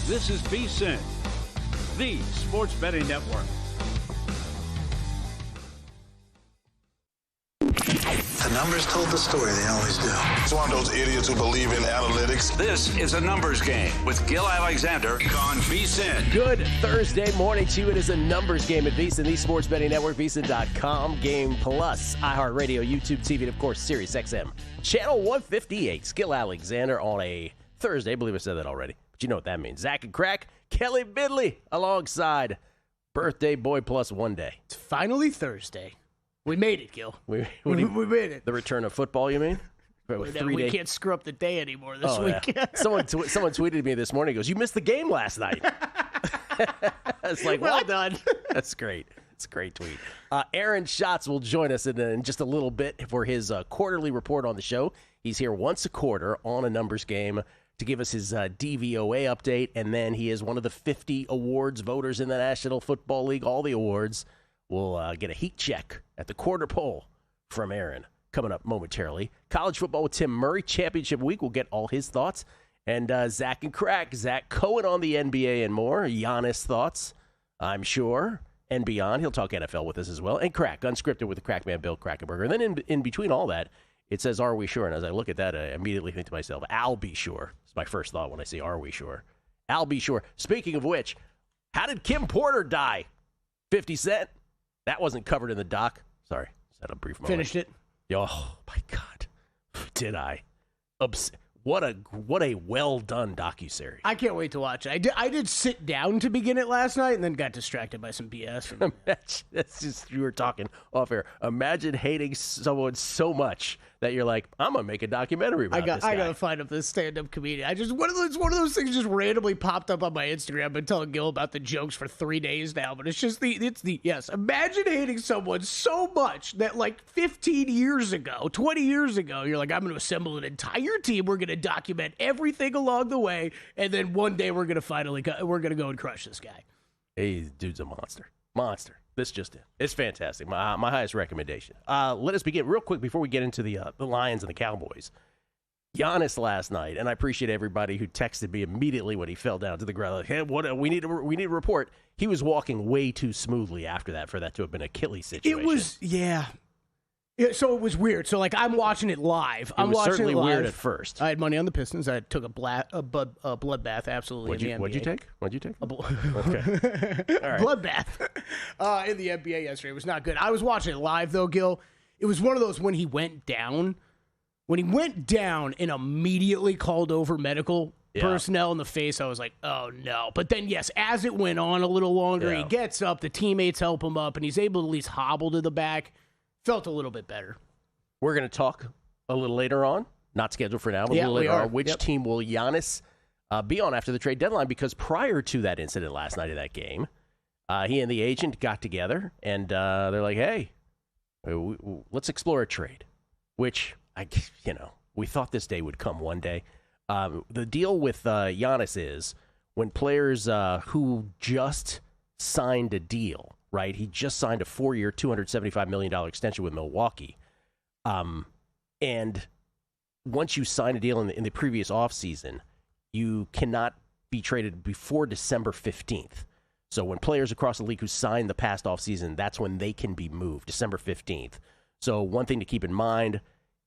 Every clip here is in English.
This is VSiN, the sports betting network. The numbers told the story, they always do. It's one of those idiots who believe in analytics. This is a numbers game with Gil Alexander on VSiN. Good Thursday morning to you. It is a numbers game at VSiN, the sports betting network, VSiN.com, Game Plus, iHeartRadio, YouTube TV, and of course, Sirius XM. Channel 158. Gil Alexander on a Thursday. I believe I said that already, but you know what that means. Zach and Crack, Kelly Bidley alongside birthday boy plus 1 day. It's finally Thursday. We made it, Gil. We made it. The return of football, you mean? We can't screw up the day anymore this week. Yeah. Someone tweeted me this morning. He goes, "You missed the game last night." It's like, well what? done. That's great. It's a great tweet. Aaron Schatz will join us in just a little bit for his quarterly report on the show. He's here once a quarter on a numbers game to give us his DVOA update, and then he is one of the 50 awards voters in the National Football League. All the awards. We'll get a heat check at the quarter poll from Aaron coming up momentarily. College football with Tim Murray, championship week. We'll get all his thoughts. And Zach and Crack, Zach Cohen on the NBA and more. Giannis thoughts, I'm sure, and beyond. He'll talk NFL with us as well. And Crack, unscripted with the Crackman Bill Krackenberger. And then in between all that, it says, "Are we sure?" And as I look at that, I immediately think to myself, I'll be sure. It's my first thought when I say, "Are we sure?" I'll be sure. Speaking of which, how did Kim Porter die? 50 Cent? That wasn't covered in the doc. Sorry. Just had a brief moment. Finished it. Oh, my God. Did I? What a well-done docuseries. I can't wait to watch it. I did sit down to begin it last night and then got distracted by some BS. That's just, you were talking off air. Imagine hating someone so much that you're like, I'm going to make a documentary about this guy. I got to find up this stand-up comedian. One of those things just randomly popped up on my Instagram. I've been telling Gil about the jokes for 3 days now, but it's just yes. Imagine hating someone so much that like 15 years ago, 20 years ago, you're like, I'm going to assemble an entire team. We're going to document everything along the way, and then one day we're going to go and crush this guy. Hey, dude's a monster. This just it. It's fantastic. My highest recommendation. Let us begin real quick before we get into the Lions and the Cowboys. Giannis last night, and I appreciate everybody who texted me immediately when he fell down to the ground. Like, hey, what? We need a report. He was walking way too smoothly after that for that to have been an Achilles situation. It was, yeah. So it was weird. So, like, I'm watching it live. It was certainly weird at first. I had money on the Pistons. I took a bloodbath, absolutely, What'd you take? Okay. All right. Bloodbath in the NBA yesterday. It was not good. I was watching it live, though, Gil. It was one of those when he went down and immediately called over medical personnel in the face, I was like, oh, no. But then, yes, as it went on a little longer, he gets up, the teammates help him up, and he's able to at least hobble to the back. Felt a little bit better. We're going to talk a little later on, not scheduled for now, but a little later on, which team will Giannis be on after the trade deadline, because prior to that incident last night of that game, he and the agent got together, and they're like, hey, let's explore a trade, which, we thought this day would come one day. The deal with Giannis is when players who just signed a deal, right? He just signed a 4-year, $275 million extension with Milwaukee. And once you sign a deal in the previous offseason, you cannot be traded before December 15th. So when players across the league who signed the past offseason, that's when they can be moved, December 15th. So one thing to keep in mind,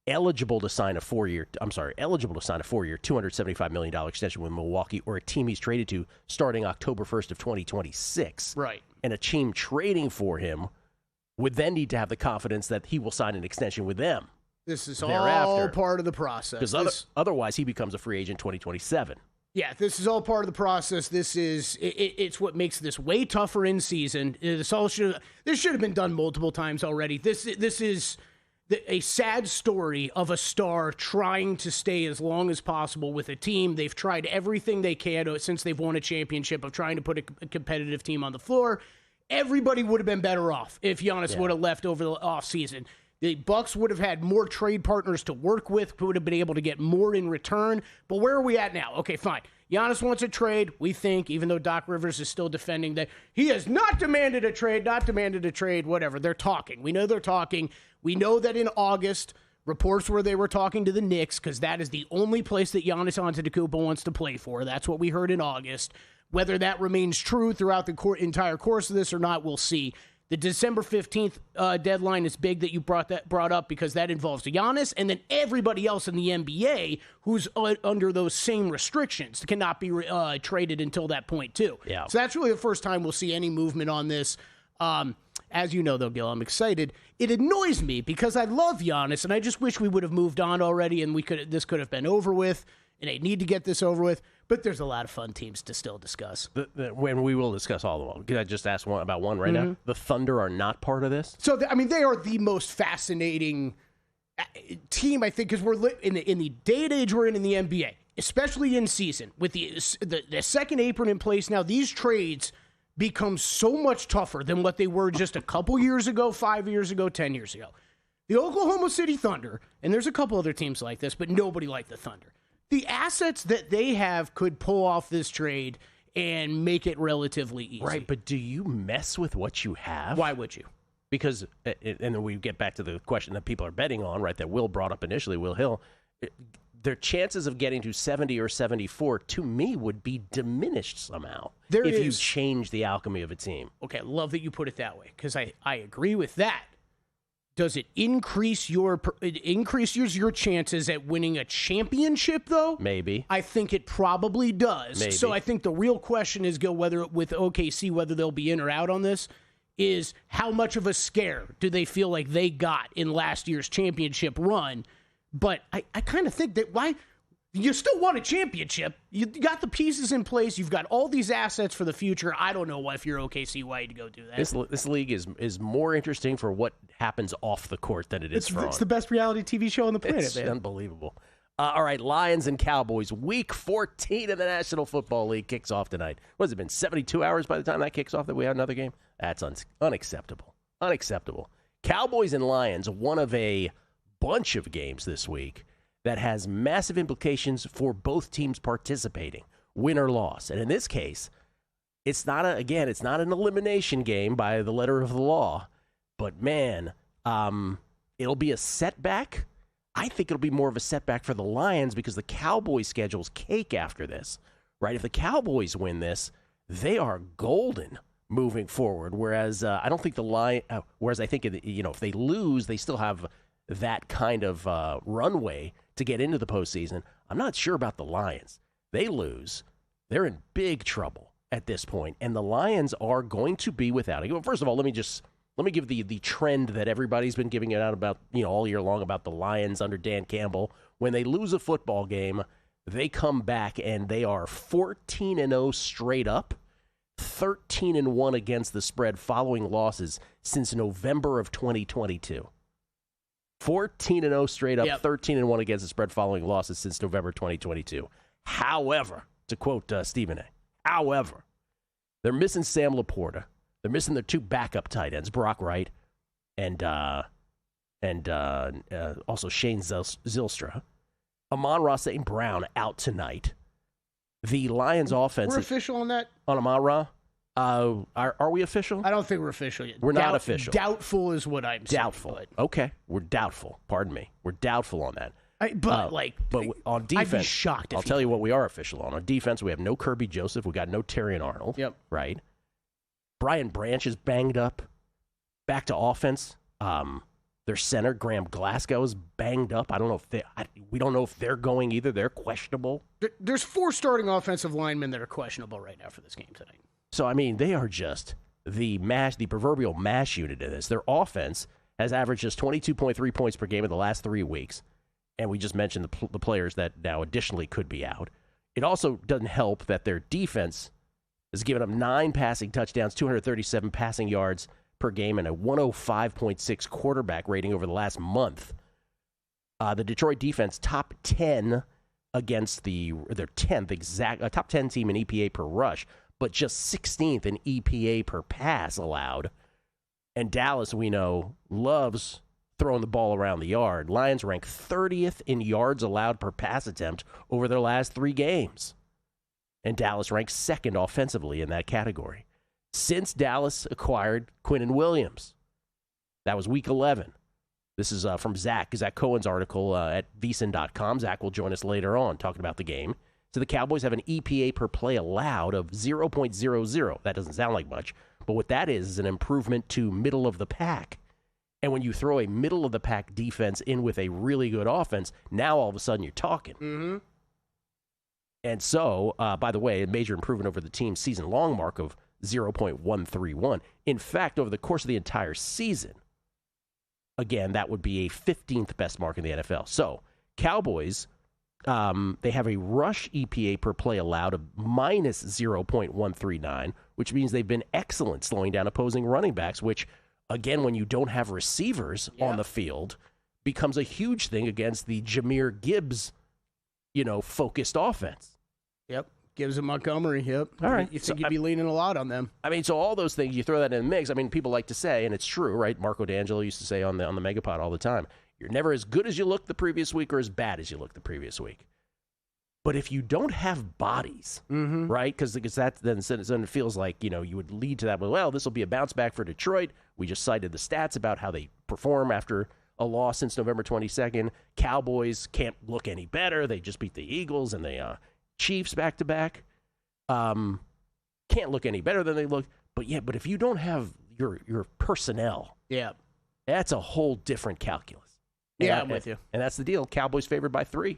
eligible to sign a 4-year, $275 million extension with Milwaukee or a team he's traded to starting October 1st of 2026. Right. And a team trading for him would then need to have the confidence that he will sign an extension with them. This is thereafter. All part of the process. Because otherwise he becomes a free agent 2027. Yeah, this is all part of the process. It's what makes this way tougher in season. This should have been done multiple times already. This is a sad story of a star trying to stay as long as possible with a team. They've tried everything they can since they've won a championship of trying to put a competitive team on the floor. Everybody would have been better off if Giannis would have left over the offseason. The Bucks would have had more trade partners to work with, would have been able to get more in return. But where are we at now? Okay, fine. Giannis wants a trade, we think, even though Doc Rivers is still defending that he has not demanded a trade, whatever. They're talking. We know they're talking. We know that in August, Reports where they were talking to the Knicks because that is the only place that Giannis Antetokounmpo wants to play for. That's what we heard in August. Whether that remains true throughout the entire course of this or not, we'll see. The December 15th deadline is big that you brought up because that involves Giannis and then everybody else in the NBA who's under those same restrictions cannot be traded until that point too. Yeah. So that's really the first time we'll see any movement on this. As you know, though, Gil, I'm excited. It annoys me because I love Giannis, and I just wish we would have moved on already, and this could have been over with, and they need to get this over with. But there's a lot of fun teams to still discuss. When we will discuss all of them. Can I just ask about one right now? The Thunder are not part of this? So, they are the most fascinating team, I think, because we're in the day and age we're in the NBA, especially in season. With the second apron in place now, these trades become so much tougher than what they were just a couple years ago, 5 years ago, 10 years ago. The Oklahoma City Thunder, and there's a couple other teams like this, but nobody like the Thunder. The assets that they have could pull off this trade and make it relatively easy. Right, but do you mess with what you have? Why would you? Because, and then we get back to the question that people are betting on, right, that Will brought up initially, Will Hill. Their chances of getting to 70 or 74, to me, would be diminished somehow if you change the alchemy of a team. Okay, I love that you put it that way, because I agree with that. Does it increase your chances at winning a championship, though? Maybe. I think it probably does. Maybe. So I think the real question is, whether they'll be in or out on this, is how much of a scare do they feel like they got in last year's championship run? But I kind of think that you still won a championship. You got the pieces in place. You've got all these assets for the future. I don't know if you're OKC, why you'd go do that. This league is more interesting for what happens off the court than it is for on. It's the best reality TV show on the planet, It's man. unbelievable. All right, Lions and Cowboys. Week 14 of the National Football League kicks off tonight. What has it been, 72 hours by the time that kicks off that we have another game? That's unacceptable. Unacceptable. Cowboys and Lions, one of a bunch of games this week that has massive implications for both teams participating, win or loss. And in this case, it's not an elimination game by the letter of the law, but man, it'll be a setback. I think it'll be more of a setback for the Lions because the Cowboys' schedule's cake after this, right? If the Cowboys win this, they are golden moving forward. Whereas I don't think whereas I think if they lose, they still have that kind of runway to get into the postseason. I'm not sure about the Lions. They lose, they're in big trouble at this point, and the Lions are going to be without. First of all, let me give the trend that everybody's been giving it out about all year long about the Lions under Dan Campbell. When they lose a football game, they come back and they are 14-0 straight up, 13-1 against the spread following losses since November of 2022. 14-0 straight up, 13-1 against the spread following losses since November 2022. However, to quote Stephen A., they're missing Sam Laporta. They're missing their two backup tight ends, Brock Wright and also Shane Zylstra. Amon-Ra St. Brown out tonight. The Lions offense... We're official on that? On Amon-Ra? Are we official? I don't think we're official yet. We're not official. Doubtful is what I'm saying. Doubtful. Okay. We're doubtful. Pardon me. We're doubtful on that. But on defense, I'd be shocked if I'll tell you what we are official on. On defense, we have no Kirby Joseph. We got no Terrion Arnold. Yep. Right. Brian Branch is banged up. Back to offense. Their center, Graham Glasgow, is banged up. We don't know if they're going either. They're questionable. There's 4 starting offensive linemen that are questionable right now for this game tonight. So, they are just the proverbial mash unit in this. Their offense has averaged just 22.3 points per game in the last 3 weeks. And we just mentioned the players that now additionally could be out. It also doesn't help that their defense has given up 9 passing touchdowns, 237 passing yards per game, and a 105.6 quarterback rating over the last month. The Detroit defense, top 10 against their 10th top 10 team in EPA per rush, but just 16th in EPA per pass allowed. And Dallas, we know, loves throwing the ball around the yard. Lions rank 30th in yards allowed per pass attempt over their last 3 games. And Dallas ranks 2nd offensively in that category. Since Dallas acquired Quinnen Williams, that was week 11. This is from Zach Cohen's article at VSiN.com. Zach will join us later on talking about the game. So the Cowboys have an EPA per play allowed of 0.00. That doesn't sound like much, but what that is an improvement to middle of the pack. And when you throw a middle of the pack defense in with a really good offense, now all of a sudden you're talking. Mm-hmm. And so, by the way, a major improvement over the team's season-long mark of 0.131. In fact, over the course of the entire season, again, that would be a 15th best mark in the NFL. So, Cowboys, they have a rush EPA per play allowed of minus 0.139, which means they've been excellent slowing down opposing running backs, which, again, when you don't have receivers on the field, becomes a huge thing against the Jahmyr Gibbs, focused offense. Yep. Gibbs and Montgomery, yep. All right. You think you'd be leaning a lot on them. I mean, so all those things, you throw that in the mix. I mean, people like to say, and it's true, right? Marco D'Angelo used to say on the Megapod all the time, you're never as good as you looked the previous week or as bad as you looked the previous week. But if you don't have bodies, right? Because that then it feels like, you would lead to that. Well, this will be a bounce back for Detroit. We just cited the stats about how they perform after a loss since November 22nd. Cowboys can't look any better. They just beat the Eagles and the Chiefs back-to-back. Can't look any better than they look. But if you don't have your personnel, that's a whole different calculus. I'm with you. And that's the deal. Cowboys favored by 3.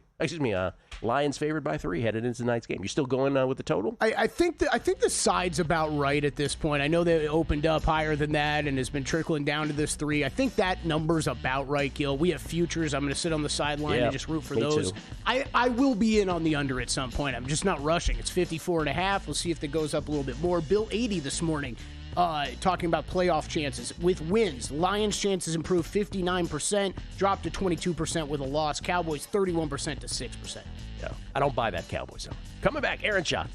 Lions favored by 3 headed into tonight's game. You still going with the total? I think the side's about right at this point. I know they opened up higher than that and has been trickling down to this 3. I think that number's about right, Gil. We have futures. I'm going to sit on the sideline and just root for those. Too. I will be in on the under at some point. I'm just not rushing. It's 54.5. We'll see if it goes up a little bit more. Bill 80 this morning. Talking about playoff chances. With wins, Lions' chances improved 59%, dropped to 22% with a loss. Cowboys 31% to 6%. Yeah, I don't buy that Cowboys zone. Coming back, Aaron Schatz.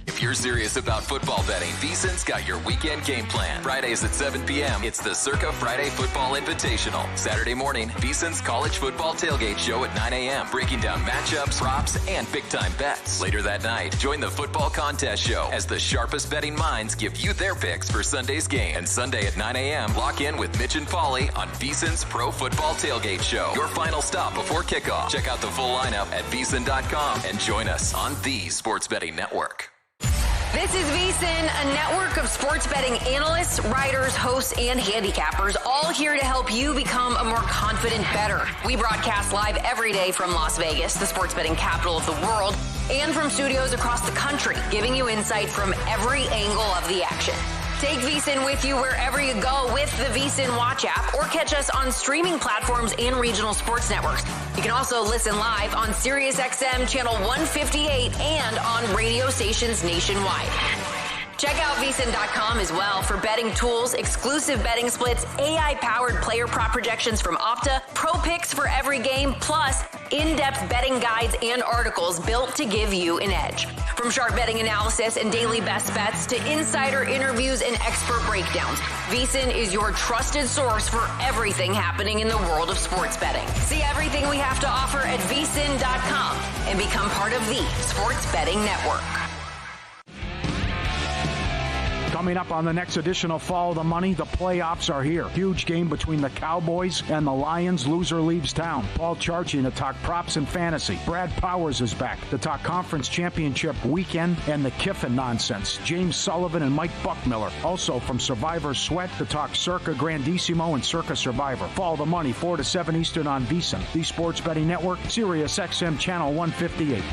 If you're serious about football betting, VSiN's got your weekend game plan. Fridays at 7 p.m., it's the Circa Friday Football Invitational. Saturday morning, VSiN's college football tailgate show at 9 a.m., breaking down matchups, props, and big-time bets. Later that night, join the football contest show as the sharpest betting minds give you their picks for Sunday's game. And Sunday at 9 a.m., lock in with Mitch and Paulie on VSiN's Pro Football Tailgate Show. Your final stop before kickoff. Check out the full lineup at VSiN.com and join us on the Sports Betting Network. This is VSiN, a network of sports betting analysts, writers, hosts, and handicappers, all here to help you become a more confident bettor. We broadcast live every day from Las Vegas, the sports betting capital of the world, and from studios across the country, giving you insight from every angle of the action. Take VSiN with you wherever you go with the VSiN Watch app, or catch us on streaming platforms and regional sports networks. You can also listen live on SiriusXM Channel 158 and on radio stations nationwide. Check out VSiN.com as well for betting tools, exclusive betting splits, AI-powered player prop projections from Opta, pro picks for every game, plus in-depth betting guides and articles built to give you an edge. From sharp betting analysis and daily best bets to insider interviews and expert breakdowns, VSiN is your trusted source for everything happening in the world of sports betting. See everything we have to offer at VSiN.com and become part of the Sports Betting Network. Coming up on the next edition of Follow the Money, the playoffs are here. Huge game between the Cowboys and the Lions. Loser leaves town. Paul Charchian to talk props and fantasy. Brad Powers is back to talk conference championship weekend and the Kiffin nonsense. James Sullivan and Mike Buckmiller, also from Survivor Sweat, to talk Circa Grandissimo and Circa Survivor. Follow the Money, 4 to 7 Eastern on VSiN, the Sports Betting Network, Sirius XM Channel 158.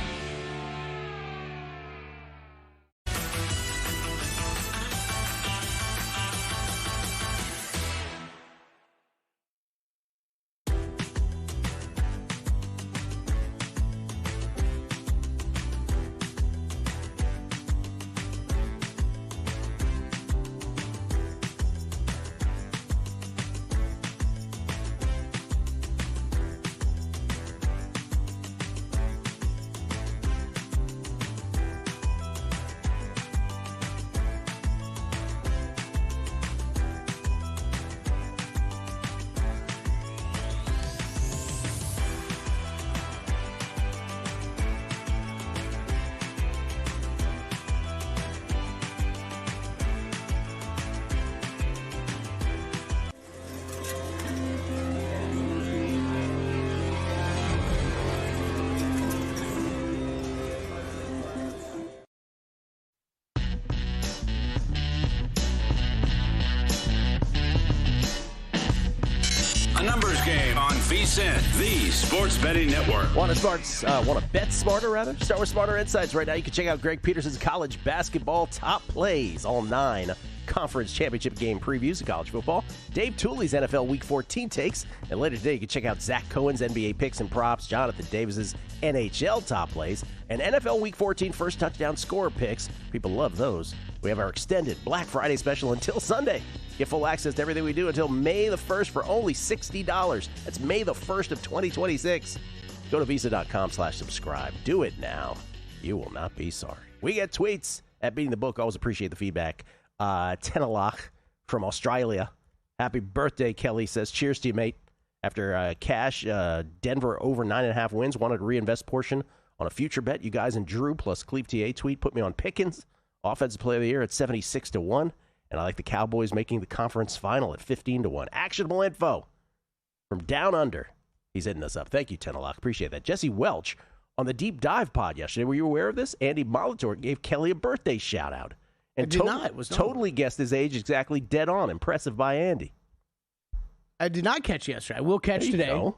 VSiN, the Sports Betting Network. Want to bet smarter, rather? Start with Smarter Insights. Right now, you can check out Greg Peterson's college basketball top plays, all 9 conference championship game previews of college football, Dave Tooley's NFL Week 14 takes, and later today, you can check out Zach Cohen's NBA picks and props, Jonathan Davis's NHL top plays, and NFL Week 14 first touchdown scorer picks. People love those. We have our extended Black Friday special until Sunday. Get full access to everything we do until May the 1st for only $60. That's May the 1st of 2026. Go to VSiN.com/subscribe. Do it now. You will not be sorry. We get tweets at Beating the Book. Always appreciate the feedback. Tenalach from Australia. Happy birthday, Kelly says. Cheers to you, mate. After cash, Denver over 9.5 wins. Wanted to reinvest portion on a future bet. You guys and Drew plus Cleve TA tweet put me on Pickens. Offensive player of the year at 76-1. And I like the Cowboys making the conference final at 15-1. Actionable info from down under. He's hitting us up. Thank you, Tenalock. Appreciate that. Jesse Welch on the Deep Dive pod yesterday. Were you aware of this? Andy Molitor gave Kelly a birthday shout-out. And I did not. Was totally guessed his age exactly dead on. Impressive by Andy. I did not catch yesterday. I will catch today.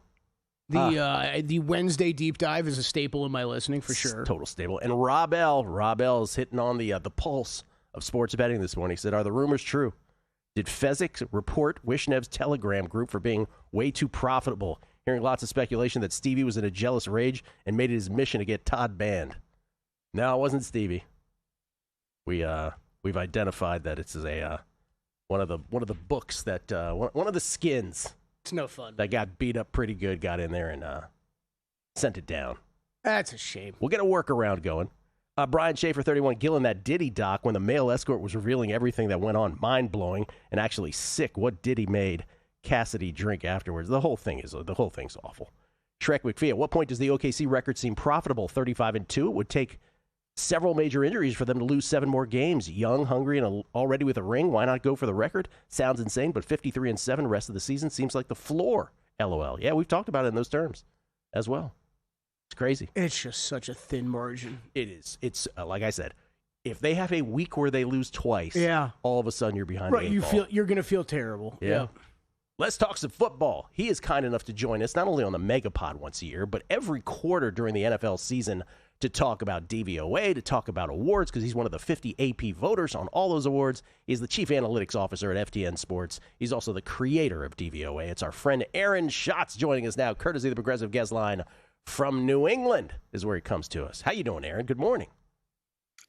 The Wednesday Deep Dive is a staple in my listening for sure. Total staple. And Rob L is hitting on the pulse of sports betting this morning. He said, are the rumors true? Did Fezzik report Wishnev's Telegram group for being way too profitable? Hearing lots of speculation that Stevie was in a jealous rage and made it his mission to get Todd banned. No, it wasn't Stevie. We've identified that it's one of the books that one of the skins. It's no fun. That got beat up pretty good, got in there and sent it down. That's a shame. We'll get a workaround going. Brian Schaefer, 31, Gillen, that Diddy doc when the male escort was revealing everything that went on, mind-blowing and actually sick. What Diddy made Cassidy drink afterwards. The whole thing's awful. Shrek McPhee, at what point does the OKC record seem profitable? 35-2. It would take several major injuries for them to lose 7 more games. Young, hungry, and already with a ring. Why not go for the record? Sounds insane, but 53-7 rest of the season seems like the floor. LOL. Yeah, we've talked about it in those terms as well. It's crazy. It's just such a thin margin. It is. It's like I said, if they have a week where they lose twice, all of a sudden you're behind. Right, you're going to feel terrible. Yeah. Let's talk some football. He is kind enough to join us not only on the Megapod once a year, but every quarter during the NFL season to talk about DVOA, to talk about awards, because he's one of the 50 AP voters on all those awards. He's the chief analytics officer at FTN Sports. He's also the creator of DVOA. It's our friend Aaron Schatz joining us now, courtesy of the Progressive Guest Line from New England is where he comes to us. How you doing, Aaron? Good morning.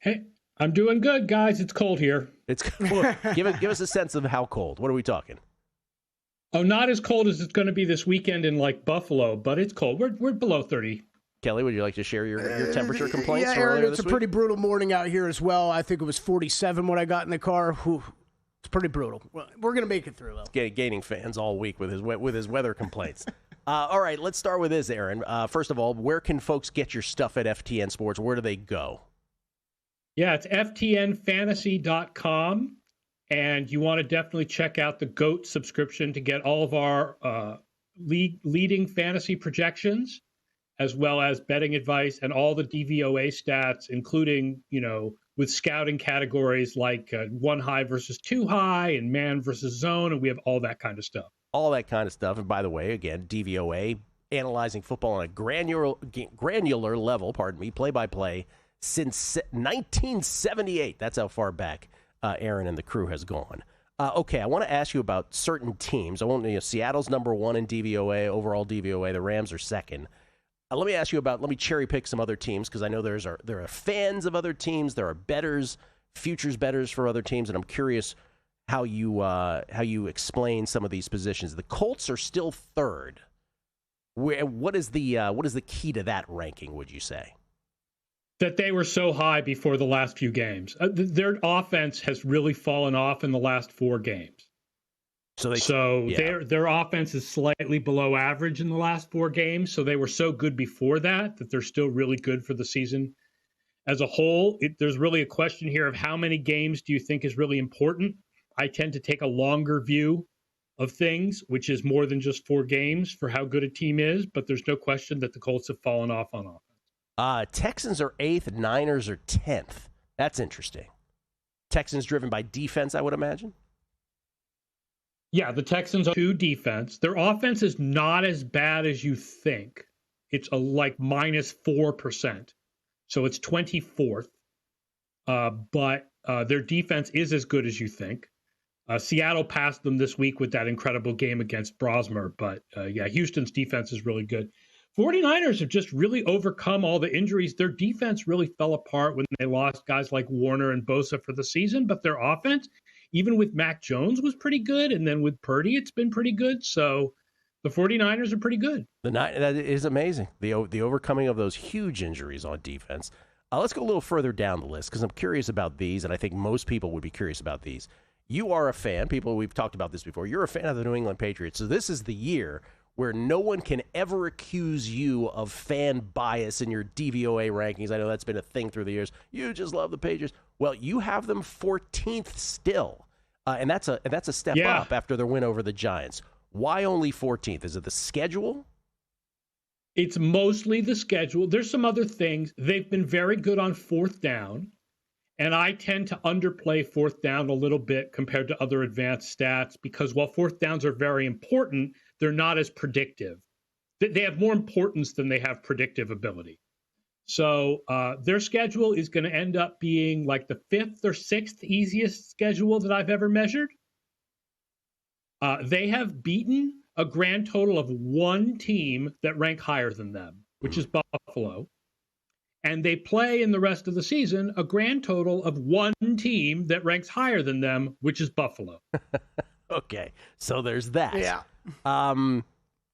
Hey, I'm doing good, guys. It's cold here. It's cold. Give us a sense of how cold. What are we talking? Oh, not as cold as it's going to be this weekend in like Buffalo, but it's cold. We're below 30. Kelly, would you like to share your temperature complaints? Yeah, Aaron, it's a pretty brutal morning out here as well. I think it was 47 when I got in the car. Whew, it's pretty brutal. We're going to make it through, though. Gaining fans all week with his weather complaints. All right, let's start with this, Aaron. First of all, where can folks get your stuff at FTN Sports? Where do they go? Yeah, it's ftnfantasy.com. And you want to definitely check out the GOAT subscription to get all of our leading fantasy projections, as well as betting advice and all the DVOA stats, including, with scouting categories like 1 high versus 2 high and man versus zone. And we have all that kind of stuff. All that kind of stuff. And by the way, again, DVOA, analyzing football on a granular level, play-by-play, since 1978. That's how far back Aaron and the crew has gone. Okay, I want to ask you about certain teams. Seattle's number 1 in DVOA, overall DVOA. The Rams are second. Let me cherry pick some other teams, because I know there are fans of other teams. There are bettors, futures bettors for other teams, and I'm curious how you explain some of these positions. The Colts are still third. What is the key to that ranking, would you say? That they were so high before the last few games. Their offense has really fallen off in the last 4 games. Their offense is slightly below average in the last 4 games. So they were so good before that they're still really good for the season as a whole. There's really a question here of how many games do you think is really important? I tend to take a longer view of things, which is more than just 4 games for how good a team is. But there's no question that the Colts have fallen off on offense. Texans are 8th, Niners are 10th. That's interesting. Texans driven by defense, I would imagine. Yeah, the Texans are 2 defense. Their offense is not as bad as you think. It's like minus 4%. So it's 24th. But their defense is as good as you think. Seattle passed them this week with that incredible game against Brosmer. But yeah, Houston's defense is really good. 49ers have just really overcome all the injuries. Their defense really fell apart when they lost guys like Warner and Bosa for the season. But their offense, even with Mac Jones, was pretty good. And then with Purdy, it's been pretty good. So the 49ers are pretty good. That is amazing. The overcoming of those huge injuries on defense. Let's go a little further down the list because I'm curious about these, and I think most people would be curious about these. You are a fan. We've talked about this before. You're a fan of the New England Patriots. So this is the year where no one can ever accuse you of fan bias in your DVOA rankings. I know that's been a thing through the years. You just love the Patriots. Well, you have them 14th still, and that's a step up after their win over the Giants. Why only 14th? Is it the schedule? It's mostly the schedule. There's some other things. They've been very good on 4th down, and I tend to underplay 4th down a little bit compared to other advanced stats because while 4th downs are very important, they're not as predictive. They have more importance than they have predictive ability. So their schedule is going to end up being like the 5th or 6th easiest schedule that I've ever measured. They have beaten a grand total of 1 team that rank higher than them, which is Buffalo. And they play in the rest of the season a grand total of 1 team that ranks higher than them, which is Buffalo. Okay, so there's that. Yeah.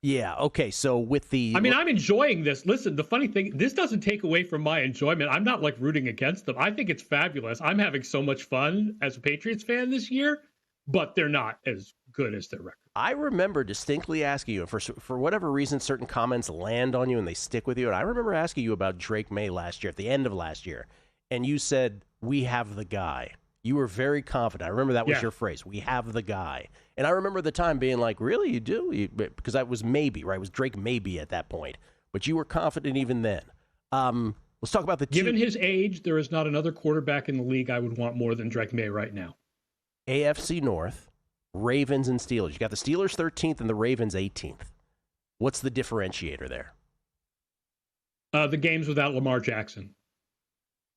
Yeah, okay, so with the... I mean, I'm enjoying this. Listen, the funny thing, this doesn't take away from my enjoyment. I'm not, like, rooting against them. I think it's fabulous. I'm having so much fun as a Patriots fan this year, but they're not as good as their record. I remember distinctly asking you, for whatever reason, certain comments land on you and they stick with you, and I remember asking you about Drake May last year, at the end of last year, and you said, we have the guy. You were very confident. I remember that was your phrase, we have the guy. And I remember the time being like, really, you do? Because that was maybe, right? It was Drake maybe at that point. But you were confident even then. Let's talk about the Given his age, there is not another quarterback in the league I would want more than Drake May right now. AFC North, Ravens and Steelers. You got the Steelers 13th and the Ravens 18th. What's the differentiator there? The games without Lamar Jackson.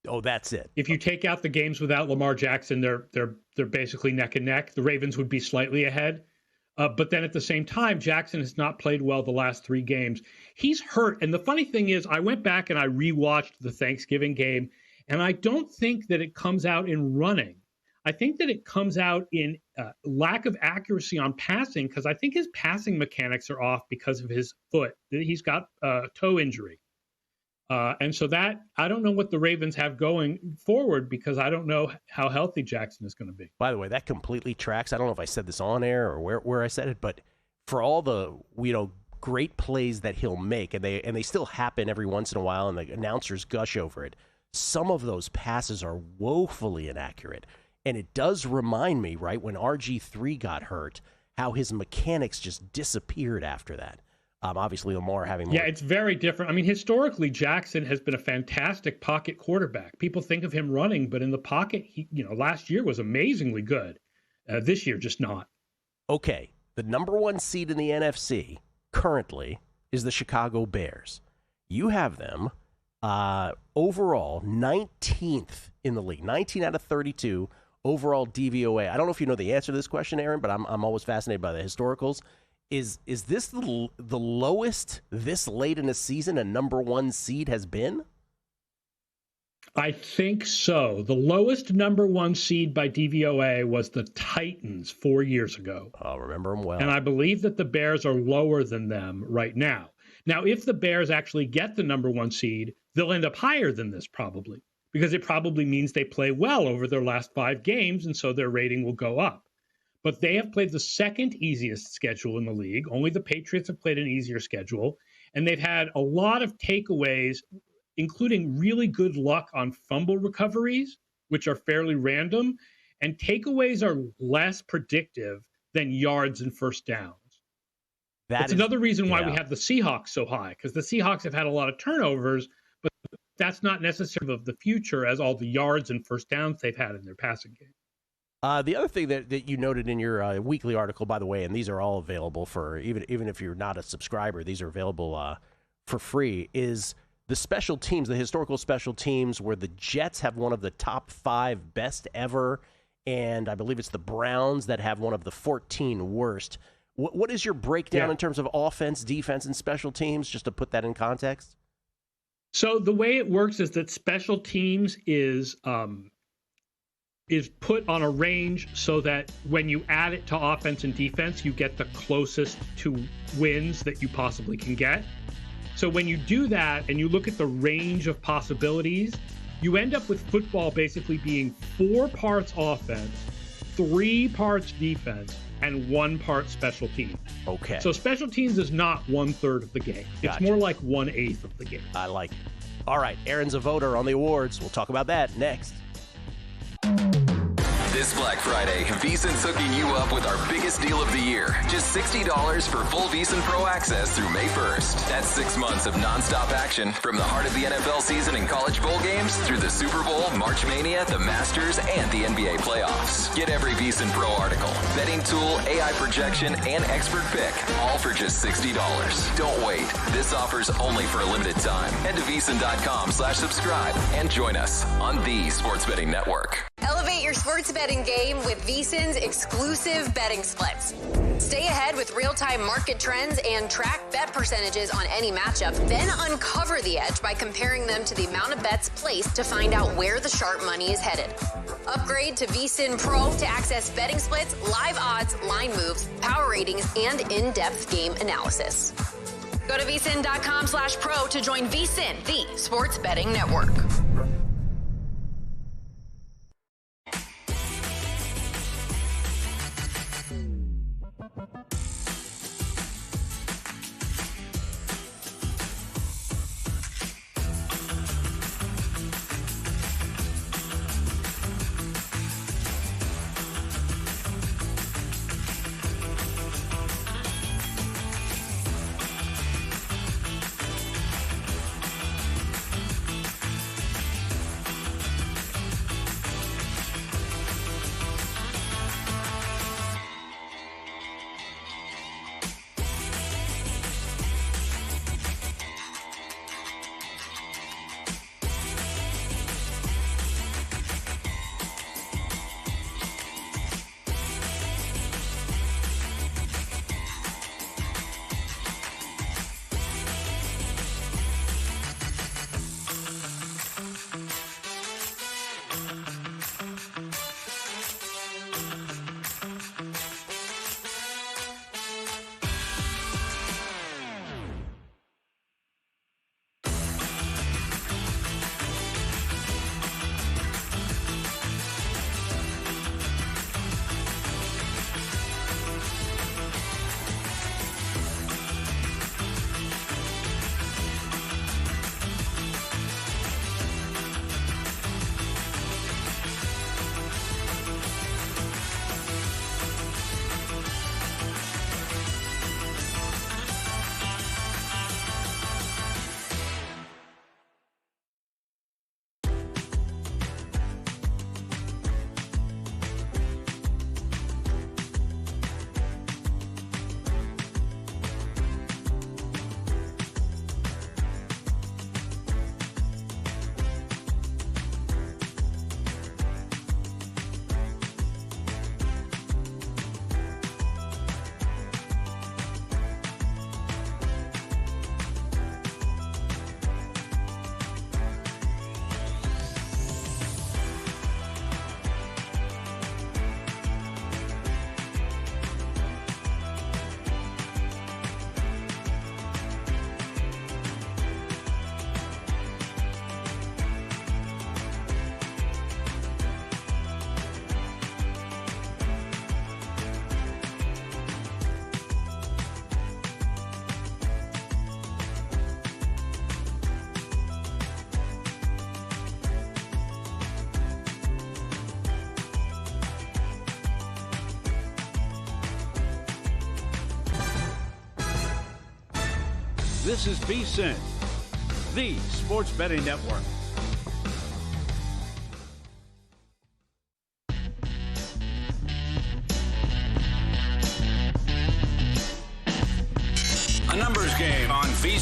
Oh, that's it. If you take out the games without Lamar Jackson, they're basically neck and neck. The Ravens would be slightly ahead. But then at the same time, Jackson has not played well the last 3 games. He's hurt. And the funny thing is, I went back and I rewatched the Thanksgiving game, and I don't think that it comes out in running. I think that it comes out in lack of accuracy on passing because I think his passing mechanics are off because of his foot. He's got a toe injury. And so that, I don't know what the Ravens have going forward because I don't know how healthy Jackson is going to be. By the way, that completely tracks. I don't know if I said this on air or where I said it, but for all the, great plays that he'll make, and they still happen every once in a while, and the announcers gush over it, some of those passes are woefully inaccurate. And it does remind me, right, when RG3 got hurt, how his mechanics just disappeared after that. Obviously, Lamar having more. Yeah, it's very different. I mean, historically, Jackson has been a fantastic pocket quarterback. People think of him running, but in the pocket, he, last year was amazingly good. This year, just not. Okay, the number 1 seed in the NFC currently is the Chicago Bears. You have them overall 19th in the league, 19 out of 32 overall DVOA. I don't know if you know the answer to this question, Aaron, but I'm always fascinated by the historicals. Is this the lowest this late in a season a number 1 seed has been? I think so. The lowest number 1 seed by DVOA was the Titans 4 years ago. I'll remember them well. And I believe that the Bears are lower than them right now. Now, if the Bears actually get the number 1 seed, they'll end up higher than this probably, because it probably means they play well over their last 5 games, and so their rating will go up. But they have played the 2nd easiest schedule in the league. Only the Patriots have played an easier schedule. And they've had a lot of takeaways, including really good luck on fumble recoveries, which are fairly random. And takeaways are less predictive than yards and first downs. That's another reason why we have the Seahawks so high, because the Seahawks have had a lot of turnovers, but that's not necessarily of the future as all the yards and first downs they've had in their passing game. The other thing that you noted in your weekly article, by the way, and these are all available for even if you're not a subscriber, these are available for free, is the special teams, the historical special teams, where the Jets have one of the top 5 best ever, and I believe it's the Browns that have one of the 14 worst. What is your breakdown in terms of offense, defense, and special teams, just to put that in context? So the way it works is that special teams is put on a range so that when you add it to offense and defense, you get the closest to wins that you possibly can get. So when you do that and you look at the range of possibilities, you end up with football basically being 4 parts offense, 3 parts defense, and 1 part special teams. Okay. So special teams is not 1/3 of the game. Gotcha. It's more like 1/8 of the game. I like it. All right, Aaron's a voter on the awards. We'll talk about that next. This Black Friday, VSiN's hooking you up with our biggest deal of the year. Just $60 for full VSiN Pro access through May 1st. That's 6 months of nonstop action from the heart of the NFL season and college bowl games through the Super Bowl, March Mania, the Masters, and the NBA playoffs. Get every VSiN Pro article, betting tool, AI projection, and expert pick, all for just $60. Don't wait. This offer's only for a limited time. Head to VSiN.com/subscribe and join us on the Sports Betting Network. Elevate your sports betting game with VSiN's exclusive betting splits. Stay ahead with real-time market trends and track bet percentages on any matchup. Then uncover the edge by comparing them to the amount of bets placed to find out where the sharp money is headed. Upgrade to VSiN Pro to access betting splits, live odds, line moves, power ratings, and in-depth game analysis. Go to VSiN.com/pro to join VSiN, the sports betting network. This is VSiN, the sports betting network.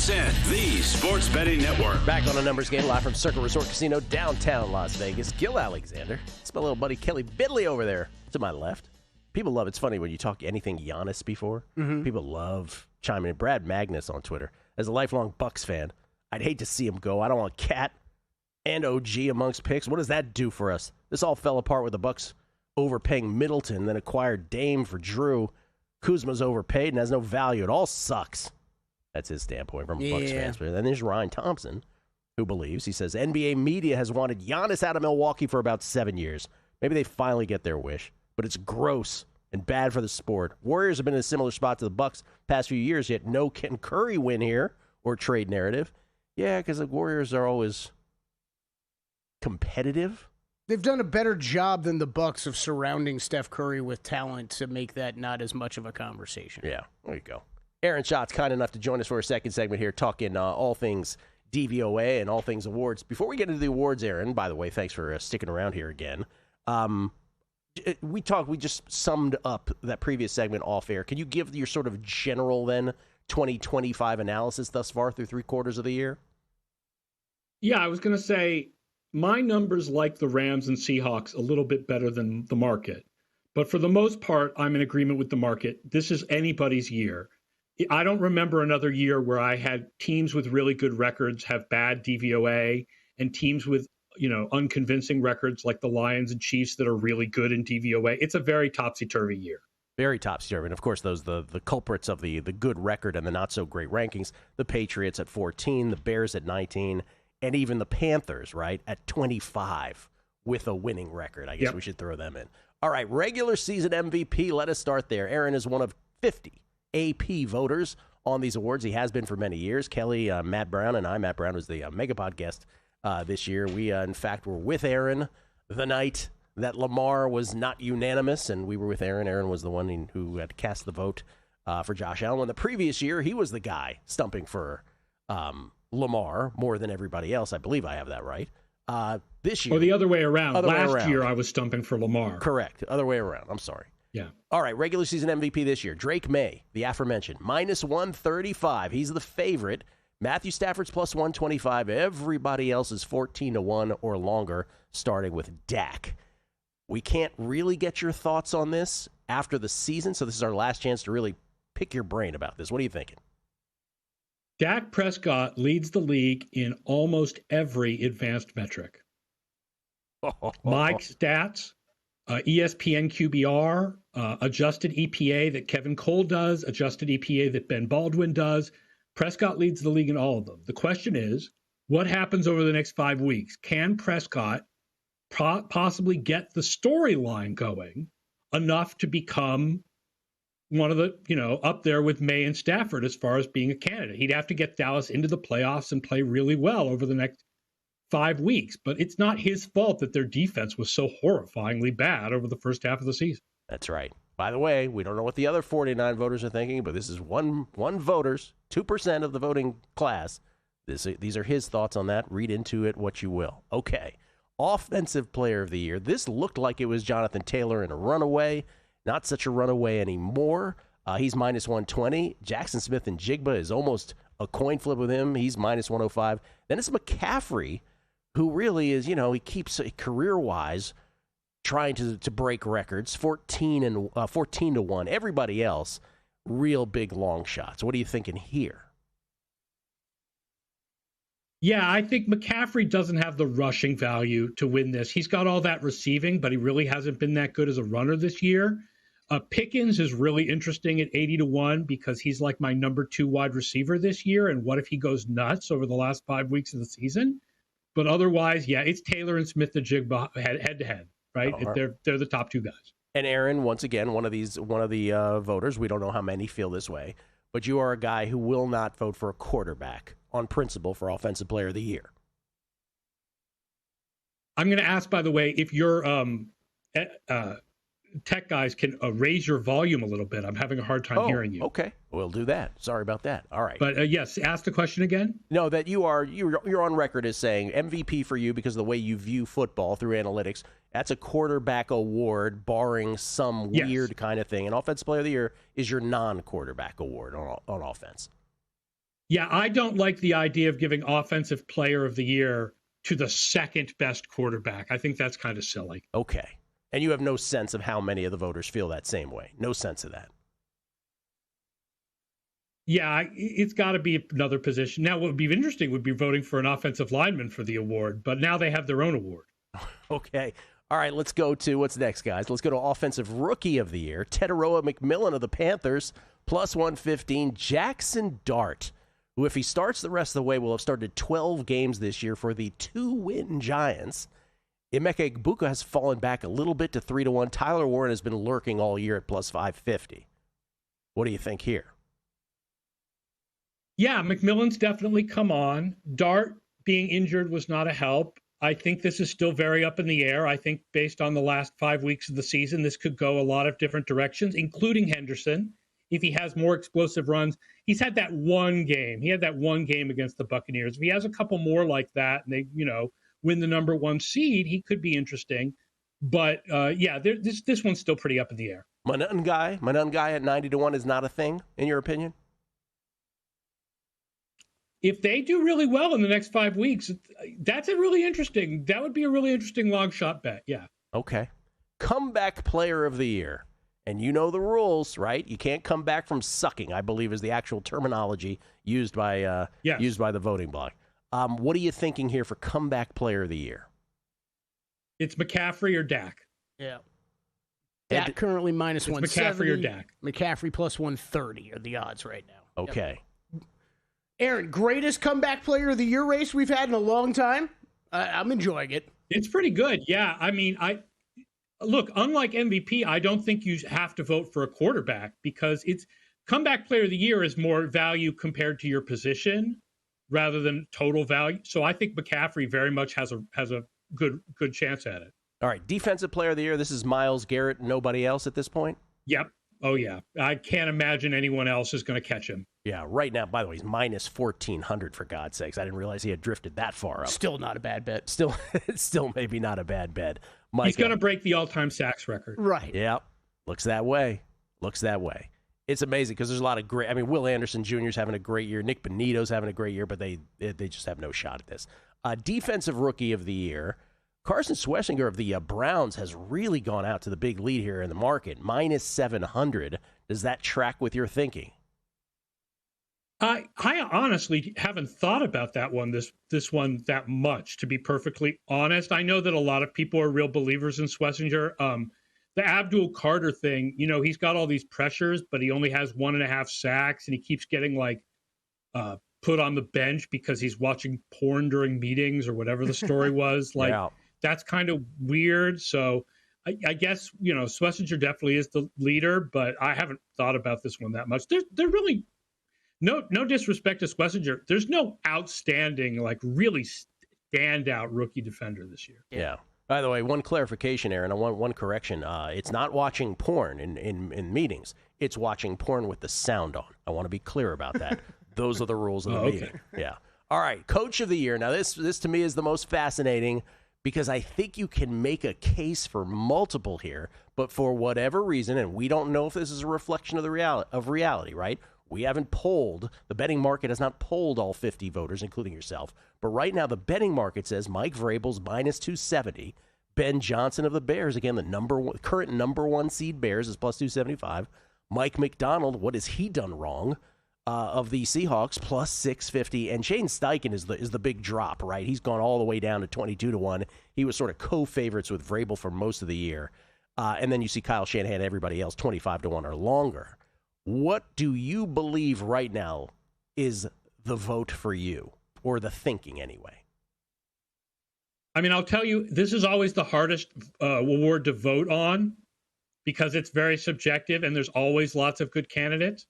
VSiN, the Sports Betting Network. Back on a numbers game live from Circa Resort Casino, downtown Las Vegas. Gil Alexander. It's my little buddy Kelly Bidley over there to my left. People love it's funny when you talk anything Giannis before. People love chiming in. Brad Magnus on Twitter. As a lifelong Bucks fan, I'd hate to see him go. I don't want Cat and OG amongst picks. What does that do for us? This all fell apart with the Bucks overpaying Middleton, then acquired Dame for Drew. Kuzma's overpaid and has no value. It all sucks. That's his standpoint from a Bucks fans. But then there's Ryan Thompson, who believes, he says, NBA media has wanted Giannis out of Milwaukee for about 7 years. Maybe they finally get their wish, but it's gross and bad for the sport. Warriors have been in a similar spot to the Bucks past few years, yet no Ken Curry win here or trade narrative. Yeah, because the Warriors are always competitive. They've done a better job than the Bucks of surrounding Steph Curry with talent to make that not as much of a conversation. Yeah, there you go. Aaron Schatz, kind enough to join us for a second segment here, talking all things DVOA and all things awards. Before we get into the awards, Aaron, by the way, thanks for sticking around here again. We just summed up that previous segment off air. Can you give your sort of general then 2025 analysis thus far through 3 quarters of the year? Yeah, I was going to say my numbers like the Rams and Seahawks a little bit better than the market. But for the most part, I'm in agreement with the market. This is anybody's year. I don't remember another year where I had teams with really good records have bad DVOA and teams with, unconvincing records like the Lions and Chiefs that are really good in DVOA. It's a very topsy-turvy year. Very topsy-turvy. And, of course, those the culprits of the good record and the not-so-great rankings, the Patriots at 14, the Bears at 19, and even the Panthers, right, at 25 with a winning record. I guess we should throw them in. All right, regular season MVP, let us start there. Aaron is one of 50 AP voters on these awards. He has been for many years. Kelly, Matt Brown, and I, Matt Brown, was the Megapod guest this year. We, in fact, were with Aaron the night that Lamar was not unanimous, and we were with Aaron. Aaron was the one who had cast the vote for Josh Allen. When the previous year, he was the guy stumping for Lamar more than everybody else. I believe I have that right. This year. Or the other way around. Last year, I was stumping for Lamar. Correct. Other way around. I'm sorry. Yeah. All right, regular season MVP this year. Drake May, the aforementioned, -135. He's the favorite. Matthew Stafford's +125. Everybody else is 14-1 or longer, starting with Dak. We can't really get your thoughts on this after the season, so this is our last chance to really pick your brain about this. What are you thinking? Dak Prescott leads the league in almost every advanced metric. Mike stats, ESPN QBR, adjusted EPA that Kevin Cole does, adjusted EPA that Ben Baldwin does. Prescott leads the league in all of them. The question is, what happens over the next 5 weeks? Can Prescott possibly get the storyline going enough to become one of the, up there with May and Stafford as far as being a candidate? He'd have to get Dallas into the playoffs and play really well over the next 5 weeks. But it's not his fault that their defense was so horrifyingly bad over the first half of the season. That's right. By the way, we don't know what the other 49 voters are thinking, but this is one voters, 2% of the voting class. These are his thoughts on that. Read into it what you will. Okay. Offensive player of the year. This looked like it was Jonathan Taylor in a runaway. Not such a runaway anymore. He's -120. Jackson Smith and Jigba is almost a coin flip with him. He's -105. Then it's McCaffrey, who really is, he keeps career-wise trying to break records, 14-1. Everybody else, real big long shots. What are you thinking here? Yeah, I think McCaffrey doesn't have the rushing value to win this. He's got all that receiving, but he really hasn't been that good as a runner this year. Pickens is really interesting at 80-1 because he's like my number 2 wide receiver this year. And what if he goes nuts over the last 5 weeks of the season? But otherwise, yeah, it's Taylor and Smith and Jigba head to head, right? They're the top 2 guys. And Aaron, once again, one of the voters. We don't know how many feel this way, but you are a guy who will not vote for a quarterback on principle for Offensive Player of the Year. I'm going to ask, by the way, if your tech guys can raise your volume a little bit. I'm having a hard time hearing you. Okay, we'll do that. Sorry about that. All right. But yes, ask the question again. No, that you're on record as saying MVP for you because of the way you view football through analytics. That's a quarterback award, barring some weird kind of thing. And Offensive Player of the Year is your non-quarterback award on offense. Yeah, I don't like the idea of giving Offensive Player of the Year to the second best quarterback. I think that's kind of silly. Okay. And you have no sense of how many of the voters feel that same way. No sense of that. Yeah, it's got to be another position. Now, what would be interesting would be voting for an offensive lineman for the award, but now they have their own award. Okay. All right, let's go to what's next, guys. Let's go to Offensive Rookie of the Year. Teteroa McMillan of the Panthers, plus 115. Jackson Dart, who, if he starts the rest of the way, will have started 12 games this year for the 2-win Giants. Emeka Egbuka has fallen back a little bit to 3-1. Tyler Warren has been lurking all year at plus 550. What do you think here? Yeah, McMillan's definitely come on. Dart being injured was not a help. I think this is still very up in the air. I think based on the last 5 weeks of the season, this could go a lot of different directions, including Henderson. If he has more explosive runs, he's had that one game. He had that one game against the Buccaneers. If he has a couple more like that and they, win the number 1 seed, he could be interesting. But this one's still pretty up in the air. Manungai at 90-1 is not a thing, in your opinion? If they do really well in the next 5 weeks, that would be a really interesting long shot bet. Yeah. Okay. Comeback Player of the Year. And you know the rules, right? You can't come back from sucking, I believe is the actual terminology used by the voting block. What are you thinking here for Comeback Player of the Year? It's McCaffrey or Dak. Yeah. Dak currently minus 170. McCaffrey or Dak. McCaffrey plus 130 are the odds right now. Okay. Yep. Aaron, greatest Comeback Player of the Year race we've had in a long time. I'm enjoying it. It's pretty good. Yeah. I mean, look, unlike MVP, I don't think you have to vote for a quarterback because it's Comeback Player of the Year is more value compared to your position rather than total value. So I think McCaffrey very much has a good chance at it. All right, Defensive Player of the Year. This is Myles Garrett. Nobody else at this point? Yep. Oh, yeah. I can't imagine anyone else is going to catch him. Yeah, right now, by the way, he's minus 1,400, for God's sakes. I didn't realize he had drifted that far up. Still not a bad bet. Still maybe not a bad bet. Mike, he's going to break the all-time sacks record. Right. Yeah, looks that way. It's amazing because there's a lot of great. I mean, Will Anderson Jr. is having a great year. Nick Bonito's having a great year, but they just have no shot at this. Defensive Rookie of the Year. Carson Schwarzenegger of the Browns has really gone out to the big lead here in the market, minus 700. Does that track with your thinking? I honestly haven't thought about that one, this one that much, to be perfectly honest. I know that a lot of people are real believers in Schwarzenegger. The Abdul Carter thing, he's got all these pressures, but he only has 1.5 sacks, and he keeps getting put on the bench because he's watching porn during meetings or whatever the story was. That's kind of weird. So I guess, Schwarzenegger definitely is the leader, but I haven't thought about this one that much. They're really no disrespect to Schwarzenegger. There's no outstanding, really standout rookie defender this year. Yeah. By the way, one clarification, Aaron, one correction. It's not watching porn in meetings. It's watching porn with the sound on. I want to be clear about that. Those are the rules of the meeting. Yeah. All right. Coach of the Year. Now, this to me is the most fascinating because I think you can make a case for multiple here, but for whatever reason, and we don't know if this is a reflection of the reality, right? We haven't polled. The betting market has not polled all 50 voters, including yourself. But right now, the betting market says Mike Vrabel's minus 270. Ben Johnson of the Bears, again, the current number 1 seed Bears is plus 275. Mike McDonald, what has he done wrong? Of the Seahawks, plus 650. And Shane Steichen is the big drop, right? He's gone all the way down to 22-1. He was sort of co-favorites with Vrabel for most of the year. And then you see Kyle Shanahan and everybody else 25-1 or longer. What do you believe right now is the vote for you, or the thinking anyway? I mean, I'll tell you, this is always the hardest award to vote on because it's very subjective and there's always lots of good candidates.